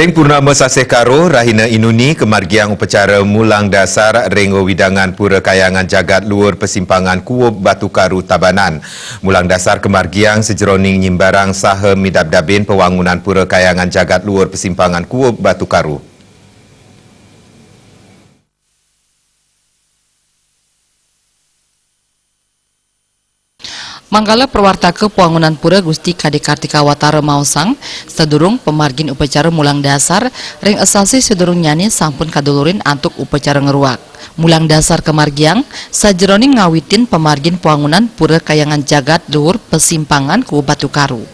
Ring Purnama Saseh Karo, Rahina Inuni, kemargiang upacara mulang dasar Rengo Widangan Pura Kayangan Jagat Luhur Persimpangan Kuob Batu Karu Tabanan. Mulang dasar kemargiang sejeroning nyimbarang saha midab-dabin pewangunan Pura Kayangan Jagat Luhur Persimpangan Kuob Batu Karu. Manggala perwartake pewangunan pura Gusti Kade Kartika Watara Mausang sedurung pemargin upacara mulang dasar ring asasi sedurung nyanyi sampun kadulurin antuk upacara ngeruak. Mulang dasar kemargiang sajeroning ngawitin pemargin pewangunan pura Kayangan Jagat Luhur Persimpangan ku Batu Karu.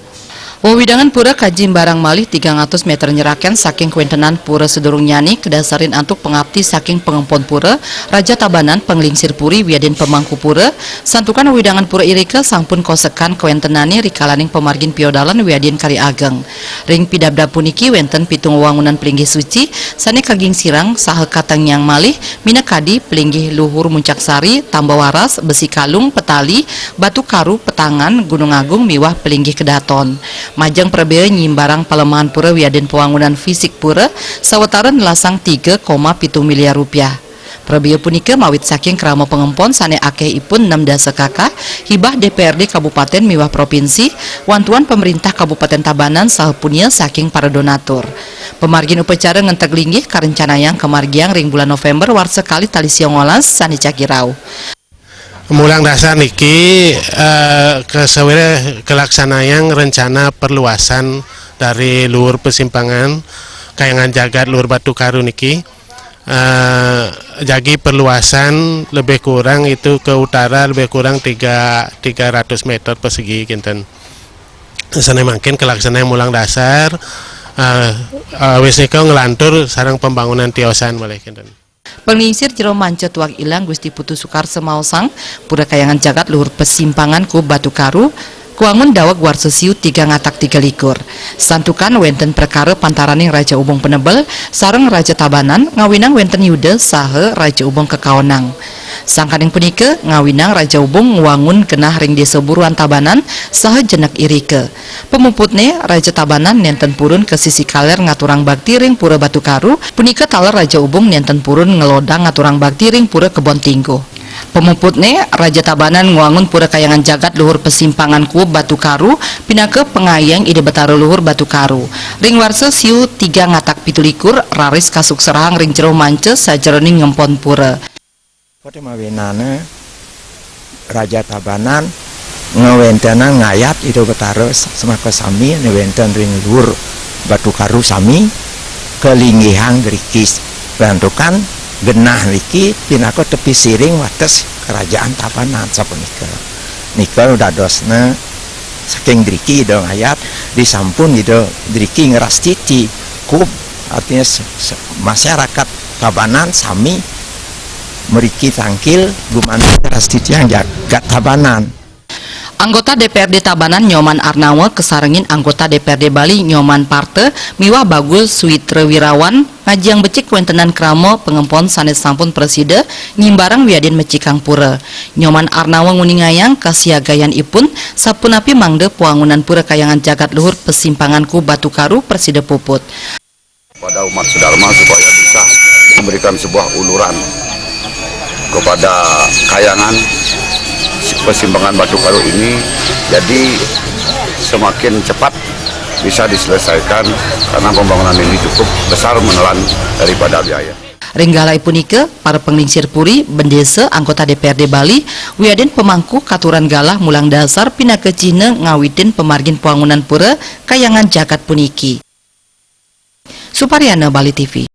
Wewidangan pura kajim barang malih 300 meter nyeraken saking kuentenan pura sedurung nyani kedasarin antuk pengabdi saking pengempon pura Raja Tabanan penglingsir puri wiadin pemangku pura santukan wewidangan pura irika sampun kosekan kuentenani rikalaning pemargin piodalan wiadin kari ageng ring pidabda puniki wenten pitung wangunan pelinggih suci sane kaging sirang saha katang yang malih minakadi pelinggih luhur muncak sari tambawaras besi kalung petali batu karu petangan gunung agung miwah pelinggih kedaton. Majang perbea nyimbarang palemahan pura wiadin pewangunan fisik pura sawetaran lasang 3,7 miliar rupiah. Perbea punika mawit saking krama pengempon sane akeh ipun 6 dasa kakak hibah DPRD Kabupaten miwah Provinsi wantuan pemerintah Kabupaten Tabanan sahapunia saking para donatur. Pemargin upacara ngentek linggih karencanayang kemargiang ring bulan November war sekali tali siongolas sane cakirau. Mulang dasar niki kelaksanaan rencana perluasan dari luhur persimpangan Kayangan Jagat Luhur Batu Karu niki jadi perluasan lebih kurang itu ke utara lebih kurang 300 meter persegi kinten. Sana makin kelaksanaan mulang dasar wis nika ngelantur sarang pembangunan tiosan malih kinten. Penglingsir jero manca tuak ilang Gusti Putu Sukarso Mausang Pura Kayangan Jagat Luhur Persimpangan ku Batu Karu kuangun dawag warsa siu 3 ngatak 3 likur santukan wenten perkara pantaraning Raja Ubung Penebel sareng Raja Tabanan ngawinang wenten yuda saha Raja Ubung Kekaonang sangkaning punika ngawinang Raja Ubung ngwangun genah ring desa Buruan Tabanan saha jenek irike pemuputne Raja Tabanan nenten purun ke sisi kaler ngaturang bakti ring Pura Batu Karu punika taler Raja Ubung nenten purun ngelodang ngaturang bakti ring Pura Kebon Tinggo. Pemuputne Raja Tabanan ngwangun Pura Kayangan Jagat Luhur Persimpangan ku Batu Karu pinake pengayang ide betara luhur Batu Karu ring warsa siu 3 ngatak 7 likur raris kasuk serahang ring jero mance sajeroning ngempon pura. Kote mawinana Raja Tabanan ngawentana ngayat ide betara semaka sami ngawenten ring luhur Batu Karu sami kelinggihang grikis bantukan genah niki pinako tepi siring wates kerajaan Tabanan sapunika nika dadosna saking driki dong ayat disampun gitu driki ngeras cici kub artinya masyarakat Tabanan sami meriki tangkil gumantung ngeras cici yang jagat Tabanan. Anggota DPRD Tabanan Nyoman Arnawa kesarengin anggota DPRD Bali Nyoman Parte miwah Bagul Suitra Wirawan ngajiang becik wentenan kramo pengempon sanes sampun preside nyimbarang wiadin mecikang pura. Nyoman Arnawa nguningayang kasiagayan ipun sapunapi mangde pewangunan Pura Kayangan Jagat Luhur Persimpangan ku Batu Karu preside puput. Pada umat sedharma supaya bisa memberikan sebuah uluran kepada Kayangan Persimpangan Batu Karu ini jadi semakin cepat bisa diselesaikan karena pembangunan ini cukup besar menelan daripada biaya. Ringgalai punika para penglingsir puri bendesa anggota DPRD Bali wiadin pemangku katuran galah mulang dasar pinake Cina ngawitin pemargin pewangunan pura Kayangan Jagat puniki. Supariana Bali TV.